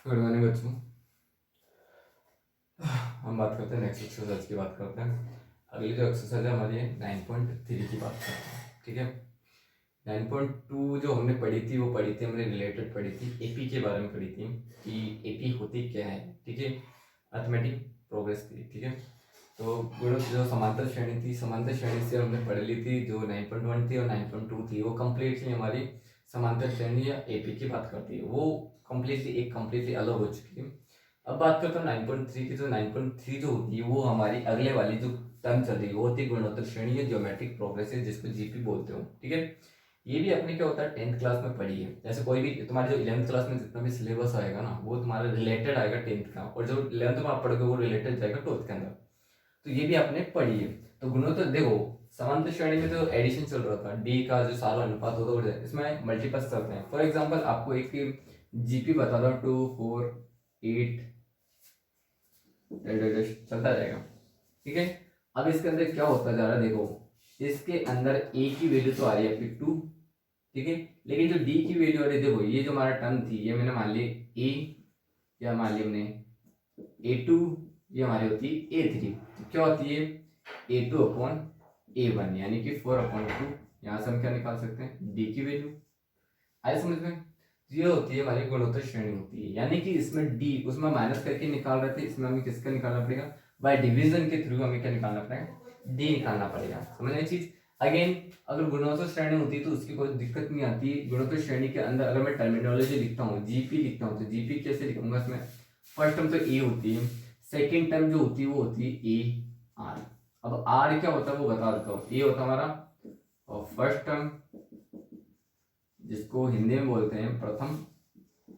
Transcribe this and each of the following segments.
Good morning बच्चों। हम बात करते हैं नेक्स्ट एक्सरसाइज की बात करते हैं। अगली जो एक्सरसाइज है हमारी 9.3 की बात करते हैं। ठीक है, 9.2 जो हमने पढ़ी थी वो पढ़ी थी हमने रिलेटेड पढ़ी थी, एपी के बारे में पढ़ी थी कि एपी होती क्या है। ठीक है, अर्थमेटिक प्रोग्रेस थी। ठीक है, तो गुणों जो समांतर श्रेणी थी, समांतर श्रेणी से हमने पढ़ ली थी। जो 9.1 थी और 9.2 थी वो कम्प्लीटली हमारी समांतर श्रेणी या एपी की बात करती है। वो कम्प्लीटली अलग हो चुकी है। अब बात करता हूँ 9.3 की। जो 9.3 जो होती है वो हमारी अगले वाली जो टर्म चल रही है वो होती है गुणोत्तर श्रेणी या ज्योमेट्रिक प्रोग्रेस, जिसको जीपी बोलते हो। ठीक है, ये भी अपने क्या होता है 10th क्लास में पढ़ी है। जैसे कोई भी तुम्हारे जो 11th क्लास में जितना भी सिलेबस आएगा ना वो तुम्हारा रिलेटेड आएगा 10th का, और जो 11th में आप पढ़ोगे वो रिलेटेड जाएगा 12th के अंदर। तो ये भी आपने पढ़ी है। तो गुणोत्तर देखो, समांतर श्रेणी में जो एडिशन चल रहा था डी का जो सारा अनुपात होता है इसमें मल्टीप्लस करते हैं। फॉर एग्जाम्पल आपको एक जीपी बता दो 2 4 8 चलता जाएगा। ठीक है, अब इसके अंदर क्या होता जा रहा है देखो, इसके अंदर ए की वैल्यू तो आ रही है आपकी 2। ठीक है, लेकिन जो डी की वैल्यू आ रही है देखो, ये जो हमारा टर्म थी ये मैंने मान ली ए, या मान ली हमने A2, ये हमारी होती है A3। तो क्या होती है A2 अपॉन A1 यानी कि 4/2। यहाँ से हम क्या निकाल सकते हैं D की वैल्यू। आए समझ में? ये होती है हमारी गुणोत्तर श्रेणी होती है, यानी कि इसमें D उसमें माइनस करके निकाल रहे थे, इसमें हमें किसका निकालना पड़ेगा, बाय डिवीजन के थ्रू हमें क्या निकालना पड़ेगा, D निकालना पड़ेगा। समझ रहे चीज? अगेन अगर गुणोत्तर श्रेणी होती तो उसकी कोई दिक्कत नहीं आती। गुणोत्तर श्रेणी के अंदर अगर मैं टर्मिनोलॉजी लिखता हूँ जीपी लिखता हूँ तो जीपी कैसे लिखूंगा, इसमें फर्स्ट टर्म तो ए होती है, सेकेंड टर्म जो होती है वो होती है ए आर। अब आर क्या होता है वो बता देता हूँ। ए होता है हमारा और फर्स्ट टर्म, जिसको हिंदी में बोलते हैं प्रथम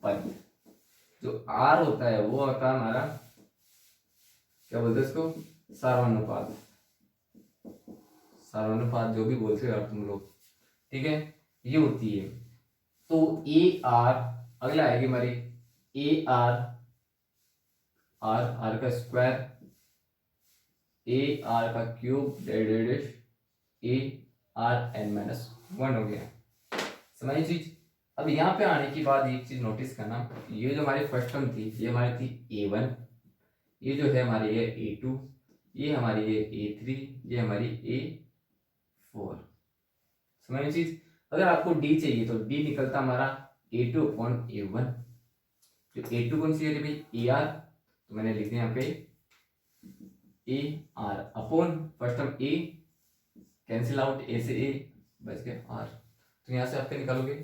पद। जो आर होता है वो होता है हमारा क्या बोलते हैं इसको, सार्वनुपात। सार्वनुपात जो भी बोलते हो यार तुम लोग। ठीक है, ये होती है। तो ए आर अगला आएगी हमारी ए आर, आर आर का स्क्वायर, ए आर का cube dash A R N minus 1 हो गया। समझिए चीज? अब यहाँ पे आने के बाद एक चीज नोटिस करना, ये जो हमारी फर्स्ट टर्म थी ये हमारी थी A1, ये जो है हमारी है A2, ये हमारी है A3, ये हमारी A4। समझिए चीज? अगर आपको D चाहिए तो D निकलता हमारा A2 अपॉन A1। जो A2 कौन सी है भाई, AR, तो मैंने लिख दिया यहाँ पे AR upon first term A, cancel out, A से A बच गया R। तो यहाँ से आप क्या निकालोगे,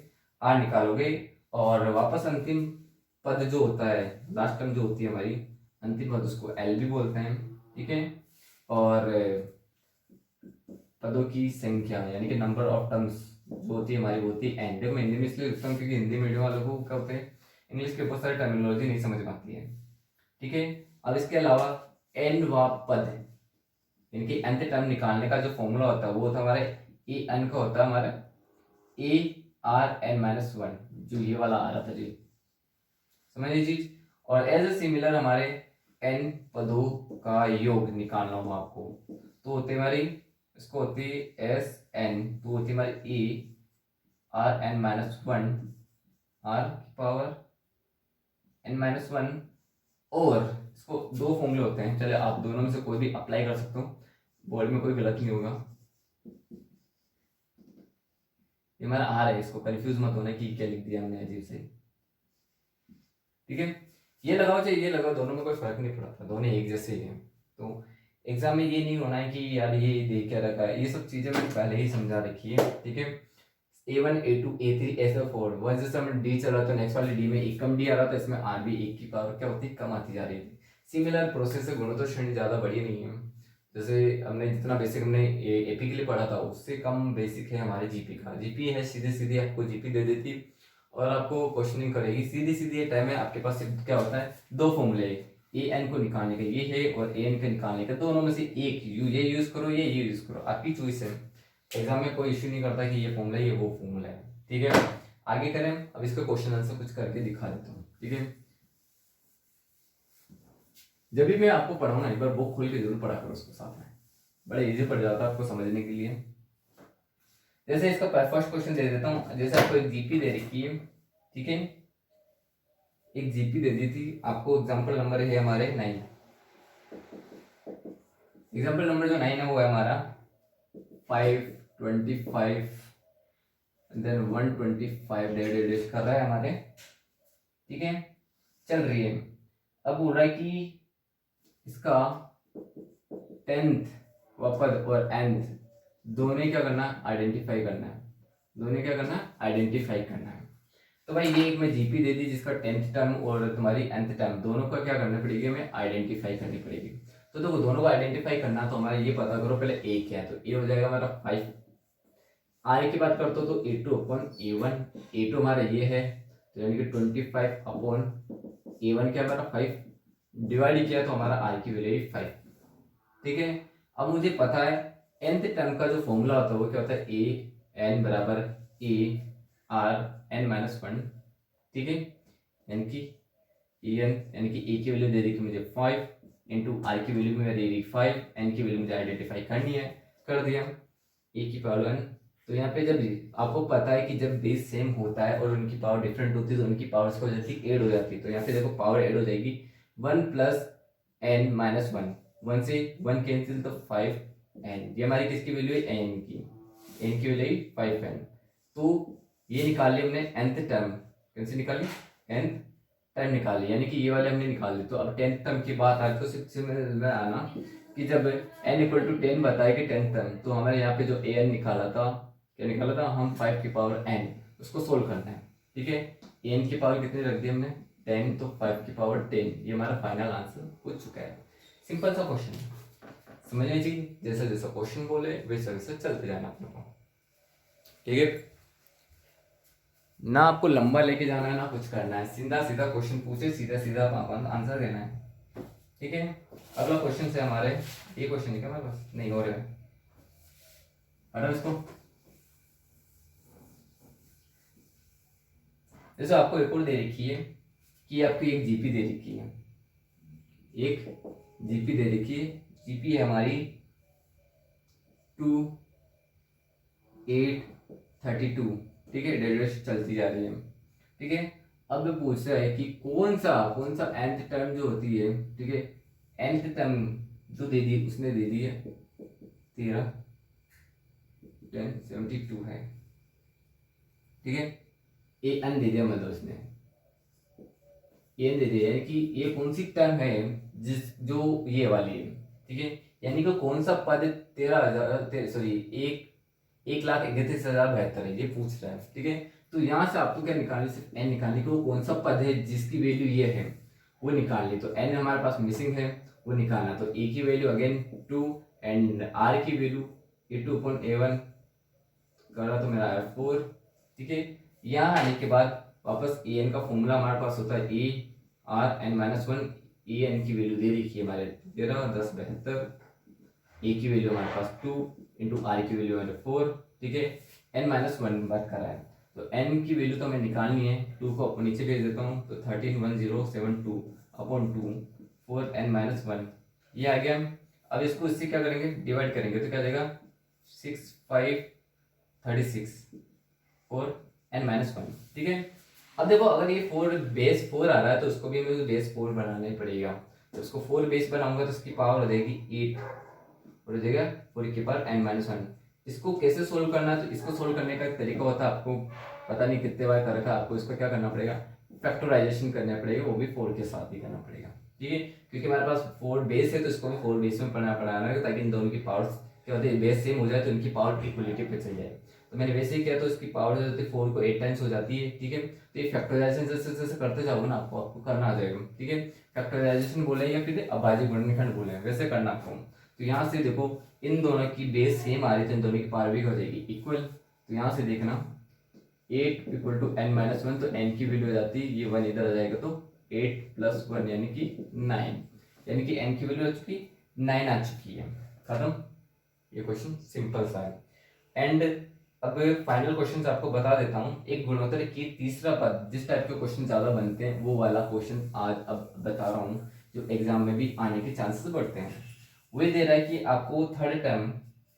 R निकालोगे, और वापस अंतिम पद जो होता है, लास्ट टर्म जो होती है हमारी अंतिम पद, उसको L भी बोलते हैं। ठीक है, और पदों की संख्या यानी कि नंबर ऑफ टर्म्स जो होती है हमारी वो होती है N। देखो मैं हिंदी में इसलिए लिखता हूँ क्योंकि हिंदी मीडियम वालों को क्या होते हैं, इंग्लिश के बहुत सारे टर्मिनोलॉजी नहीं समझ में आती है। ठीक है, अब इसके अलावा N व पद यानी कि nth टर्म निकालने का जो फॉर्मूला होता है वो होता है हमारे ए एन का होता है हमारा ARN-1, जो ये वाला आ रहा था जी। समझिए चीज? और एज ए सिमिलर हमारे n पदों का योग निकालना हो आपको तो होते हमारी, इसको होती है SN, तो होती हमारी ARN-1 R की पावर n-1। और इसको दो फॉर्मूले होते हैं, चले आप दोनों में से कोई भी अप्लाई कर सकते हो, बोर्ड में कोई गलत नहीं होगा। ये हमारा आर है, इसको कंफ्यूज मत होना कि क्या लिख दिया हमने अजीब से। ठीक है, ये लगाओ चाहे ये लगाओ, दोनों में कोई फर्क नहीं पड़ता, दोनों एक जैसे ही हैं। तो एग्जाम में ये नहीं होना है कि यार ये दे क्या रखा है, ये सब चीजें मैंने पहले ही समझा रखी है। ठीक है, A1 A2 A3 A4 one जैसे हमें डी चल रहा था, नेक्स्ट वाले डी में एक कम डी आ रहा था, इसमें आर भी एक की पावर क्या होती कम आती जा रही थी। सिमिलर प्रोसेस है, गुणोत्तर श्रेणी ज्यादा बड़ी नहीं है। जैसे हमने जितना बेसिक हमने एपी के लिए पढ़ा था उससे कम बेसिक है हमारे जीपी का। जीपी है सीधे सीधे आपको जीपी दे देती और आपको क्वेश्चनिंग करेगी सीधी सीधी। टाइम है आपके पास सिर्फ क्या होता है, दो फॉर्मूले, ए एन को निकालने का ये है और ए एन को निकालने का, दोनों में से एक ये यूज करो ये यूज करो, आपकी चॉइस है। एग्जाम में कोई इश्यू नहीं करता कि ये फॉर्मूला है ये वो फॉर्मूला है। ठीक है, आगे करें। अब इसका क्वेश्चन आंसर कुछ करके दिखा देता हूँ। ठीक है, जब भी मैं आपको पढ़ाऊँ ना एक बार बुक खोल के जरूर पढ़ा करो उसके साथ में, बड़ा इजी पड़ जाता है आपको समझने के लिए। जैसे इसका फर्स्ट क्वेश्चन दे देता हूँ, जैसे आपको एक जीपी दे रखी है। ठीक है, एक जीपी दे दी थी आपको, एग्जाम्पल नंबर है हमारे 9। एग्जाम्पल नंबर जो 9 है वो है हमारा 525 देन 125 डेढ़ कर रहा है हमारे, ठीक है, चल रही है। अब बोल रहा है कि इसका 10th पद और nth दोनों क्या करना, आइडेंटिफाई करना है, दोनों क्या करना, आइडेंटिफाई करना है। तो भाई ये एक मैं जीपी दे दी जिसका 10th टर्म और तुम्हारी nth टर्म दोनों का क्या करना पड़ेगी, हमें आइडेंटिफाई करनी पड़ेगी। तो देखो दोनों को आइडेंटिफाई करना, तो हमारा ये पता करो पहले ए क्या है, तो ए हो जाएगा हमारा 5। आर की बात करते हो तो A2 अपॉन A1, A2 हमारा ये है तो यानी कि 25 अपॉन A1 क्या हमारा 5, डिवाइड किया तो हमारा आर की वैल्यू 5, ठीक है। अब मुझे पता है nth टर्म का जो फॉर्मूला होता है वो क्या होता है, ए एन बराबर ए आर एन माइनस 1, ठीक है, यानी कि ए एन यानी कि ए की वैल्यू दे दी कि मुझे 5 इंटू आर की वैल्यू में दे दी 5, एन की वैल्यू मुझे आइडेंटिफाई करनी है, कर दिया ए की पावर 1। तो यहाँ पे जब आपको पता है कि जब बेस सेम होता है और उनकी पावर डिफरेंट होती है तो उनकी पावर्स क्या हो जाती है, ऐड हो जाती है। तो यहाँ पे देखो पावर ऐड हो जाएगी 1 प्लस एन माइनस 1, 1 से 1 कैंसिल तो 5n, ये हमारी किसकी वैल्यू है, n की वैल्यू 5n। तो ये निकाल लिया हमने nth टर्म, कैसे निकाली, nth टर्म निकाली, यानी कि ये वाले हमने निकाल ली। तो अब 10th टर्म की बात आती तो सबसे में आना कि जब n इक्वल टू 10 बताएगी 10th टर्म, तो हमारे यहाँ पे जो an निकाला था, क्या निकाला था हम 5 की पावर n, उसको सोल्व करना है, ठीक है। n की पावर कितनी रख दी हमने 10, तो 5 की पावर 10, ये हमारा फाइनल आंसर हो चुका है। सिंपल सा क्वेश्चन, समझना चाहिए, जैसा जैसा क्वेश्चन बोले वैसा वैसा चलते जाना अपने को, ठीक है। ना आपको लंबा लेके जाना है ना कुछ करना है, सीधा सीधा क्वेश्चन पूछे, सीधा सीधा आंसर देना है, ठीक है। अगला क्वेश्चन से हमारे ये क्वेश्चन है क्या हमारे पास, नहीं हो रहा है, हटा इसको। जैसे आपको एक और दे रखी है कि आपको एक जीपी दे रखी है, एक जीपी दे रखी है, जीपी है हमारी 2 8 32, ठीक है, डेरिवेशन चलती जा रही है, ठीक है। अब पूछ रहा है कि कौन सा nth टर्म जो होती है, ठीक है, nth टर्म जो दे दी उसने दे दी है 13 10 72 है, ठीक है। ए एन दे दिया मतलब उसने ए दे दिया, यानी कि ये कौन सी टर्म है जिस जो ये वाली है, ठीक है, यानी कि कौन सा पद 13,000 सॉरी 1,31,72 है, ये पूछ रहा है, ठीक है। तो यहाँ से आपको क्या निकालनी, सिर्फ एन निकालनी कि वो कौन सा पद है जिसकी वैल्यू ये है वो निकालनी। तो एन हमारे पास मिसिंग है, वो निकालना। तो ए की वैल्यू अगेन 2 एंड आर की वैल्यू A2 अपॉन A1 करा तो मेरा आया 4, ठीक है। यहाँ आने के बाद वापस ए एन का फॉर्मूला हमारे पास होता है A R N minus 1, A N की वैल्यू दे रखी है हमारे 13 10 72, ए की वैल्यू हमारे पास 2 इंटू आर की वैल्यू हमारे 4, ठीक है। एन माइनस 1 बात कर रहा है तो एन की वैल्यू तो हमें निकालनी है, 2 को नीचे भेज देता हूँ तो 131072 अपॉन 2 4 एन माइनस 1 ये आ गया। अब इसको इससे क्या करेंगे, डिवाइड करेंगे तो क्या जाएगा 6 5 36 4 एन माइनस 1, ठीक है। अब देखो अगर ये 4 बेस 4 आ रहा है तो उसको भी मुझे बेस 4 बनाना ही पड़ेगा। तो उसको 4 बेस बनाऊंगा तो उसकी पावर हो जाएगी 8 और हो जाएगा 4 की पावर एन माइनस 1। इसको कैसे सोल्व करना है, तो इसको सोल्व करने का एक तरीका होता है, आपको पता नहीं कितने बार कर रखा है, आपको इसको क्या करना पड़ेगा, फैक्टराइजेशन करना पड़ेगा, वो भी 4 के साथ ही करना पड़ेगा, ठीक है। क्योंकि हमारे पास 4 बेस है तो इसको भी 4 बेस में पढ़ाना है ताकि इन दोनों की पावर्स क्या होती है, बेस सेम हो जाए तो इनकी पावर इक्वलिटी पे चल जाए। तो मैंने वैसे ही किया तो इसकी पावर जो होती है 4 को 8 टाइम्स हो जाती है, ठीक है। तो ये फैक्टराइजेशन जैसे जैसे करते जाओगे ना आपको करना आ जाएगा, ठीक है। फैक्टराइजेशन बोले या फिर अभाज्य गुणनखंड बोले, वैसे करना आपको। तो यहाँ से देखो इन दोनों की बेस सेम आ रही है तो इन दोनों की पावर भी हो जाएगी इक्वल। तो यहाँ से देखना 8 इक्वल टू एन माइनस 1, तो एन की वैल्यू हो जाती है ये 1 इधर आ जाएगा तो 8 प्लस 1 यानी कि 9, यानी कि एन की वैल्यू आ चुकी 9 आ चुकी है, खत्म। ये क्वेश्चन सिंपल सा है। एंड अब फाइनल क्वेश्चन आपको बता देता हूँ, एक गुणोत्तर की तीसरा पद, जिस टाइप के क्वेश्चन ज्यादा बनते हैं वो वाला क्वेश्चन आज अब बता रहा हूँ जो एग्जाम में भी आने के चांसेस बढ़ते हैं। वही दे रहा है कि आपको थर्ड टर्म,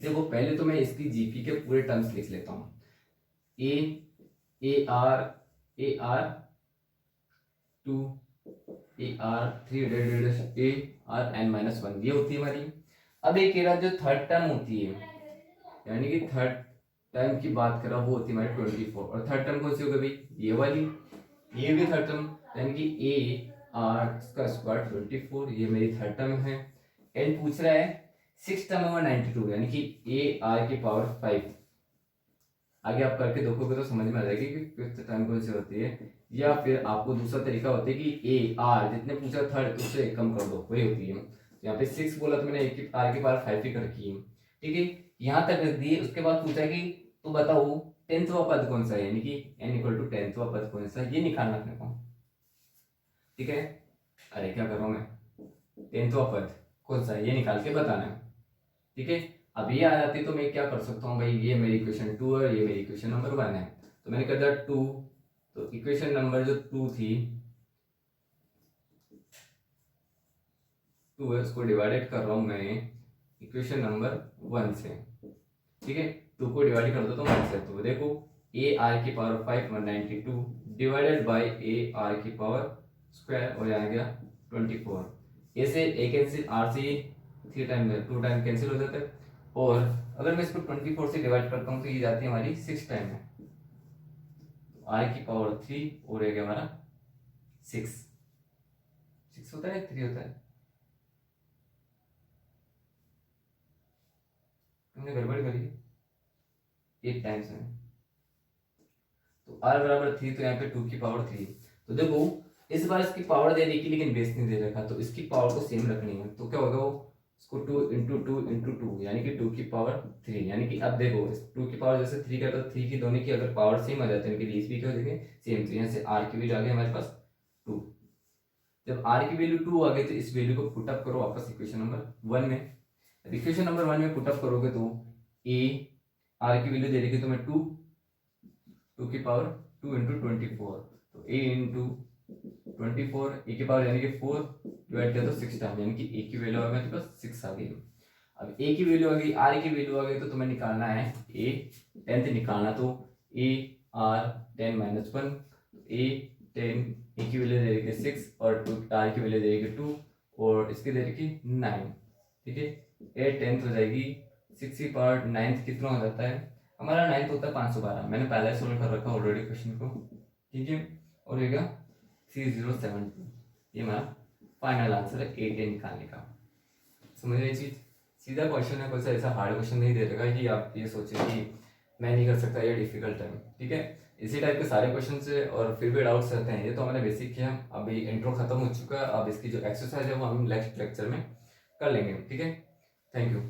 देखो पहले तो मैं इसकी जीपी के पूरे टर्म्स लिख लेता हूँ, A R 2 A R 3 A R n minus 1, ये होती है हमारी। अब एक कह रहा जो थर्ड टर्म होती है, यानी कि थर्ड टर्म की बात करा, वो होती है हमारी 24, और थर्ड टर्म कौन सी होगी भाई, ये वाली, ये भी थर्ड टर्म, यानी कि ए आर का स्क्वायर 24, ये मेरी थर्ड टर्म है। एंड पूछ रहा है सिक्स टर्म ओवर 92, यानी कि ए आर की पावर 5। आगे आप करके देखोगे तो समझ में आ जाएगी कि फिफ्थ टर्म कौन सी होती है, या फिर आपको दूसरा तरीका होता है कि ए आर जितने पूछा थर्ड उससे कम कर दो, वही होती है। यहाँ पे 6 बोला तो मैंने ए की आर की पावर 5 ही कर रखी है, ठीक है। यहाँ तक रख दिए, उसके बाद पूछा कि तो बताओ 10वां पद कौन सा है, यानी कि n इक्वल टू 10वां पद कौन सा है, ये निकालना अपने को, ठीक है। अरे क्या कर रहा हूँ मैं, 10वां पद कौन सा है ये निकाल के बताना है, ठीक है। अब ये आ जाती तो मैं क्या कर सकता हूँ भाई, ये मेरी इक्वेशन 2 है, ये मेरी इक्वेशन नंबर 1 है, तो मैंने कर दिया 2, तो इक्वेशन नंबर जो 2 थी 2 है, उसको डिवाइडेड कर रहा हूँ मैं इक्वेशन नंबर 1 से, ठीक है। 2 को डिवाइड कर दो तो 1 से, तो देखो ए आर की power 5 192 divided by A R की पावर स्क्वायर, और आ गया 24। ए से ए कैंसिल, आर से 3 टाइम 2 टाइम कैंसिल हो जाता है, और अगर मैं इसको 24 से डिवाइड करता हूँ तो ये जाती है हमारी 6 टाइम में, आर की पावर 3 और एक हमारा 6 होता है 3 होता है, तुमने गड़बड़ करी 8 टाइम्स में, तो r बराबर 3, तो यहाँ पे 2 की पावर 3। तो देखो इस बार इसकी पावर दे रखी लेकिन बेस नहीं दे रखा, तो इसकी पावर को सेम रखनी है, तो क्या होगा वो इसको 2 इंटू 2 इंटू 2, यानी कि 2 की पावर 3, यानी कि अब देखो इस 2 की पावर जैसे 3 का, तो 3 की दोनों की अगर पावर सेम आ जाती है, इनकी रीस भी क्या हो जाएगी सेम, तो यहाँ से r की वैल्यू आ गई हमारे पास 2। जब r की वैल्यू 2 आ गई तो इस वैल्यू को पुटअप करो वापस इक्वेशन नंबर 1 में। इक्वेशन नंबर 1 में पुटअप करोगे तो a r की वैल्यू दे रही तुम्हें 2 की पावर 2 इंटू 24, तो a इंटू 24 ए की पावर यानी कि 4 डिवाइड किया तो 6 टाइम, यानी कि ए की वैल्यू आ गई बस 6 आ गई। अब ए की वैल्यू आ गई, आर की वैल्यू आ गई, तो तुम्हें निकालना है ए 10th निकालना, तो ए आर 10 माइनस 1, ए 10 ए की वैल्यू दे रही 6 और आर की वैल्यू दे रही 2 और इसकी दे रही 9, ठीक है। ए 10th हो जाएगी 6 की पावर 9th कितना हो जाता है हमारा, 9th होता है 512, मैंने पहले सोल्व कर रखा ऑलरेडी क्वेश्चन को, ठीक है। और ये 3072, ये हमारा फाइनल आंसर है A10 निकालने का। समझ रहे चीज, सीधा क्वेश्चन है, कोई सा ऐसा हार्ड क्वेश्चन नहीं दे रखा कि आप ये सोचे कि मैं नहीं कर सकता, ये डिफिकल्ट है, ठीक है। इसी टाइप के सारे क्वेश्चन से और फिर भी डाउट्स रहते हैं, ये तो हमने बेसिक किया, अभी इंट्रो खत्म हो चुका है, अब इसकी जो एक्सरसाइज है वो हम नेक्स्ट लेक्चर में कर लेंगे, ठीक है। Thank you.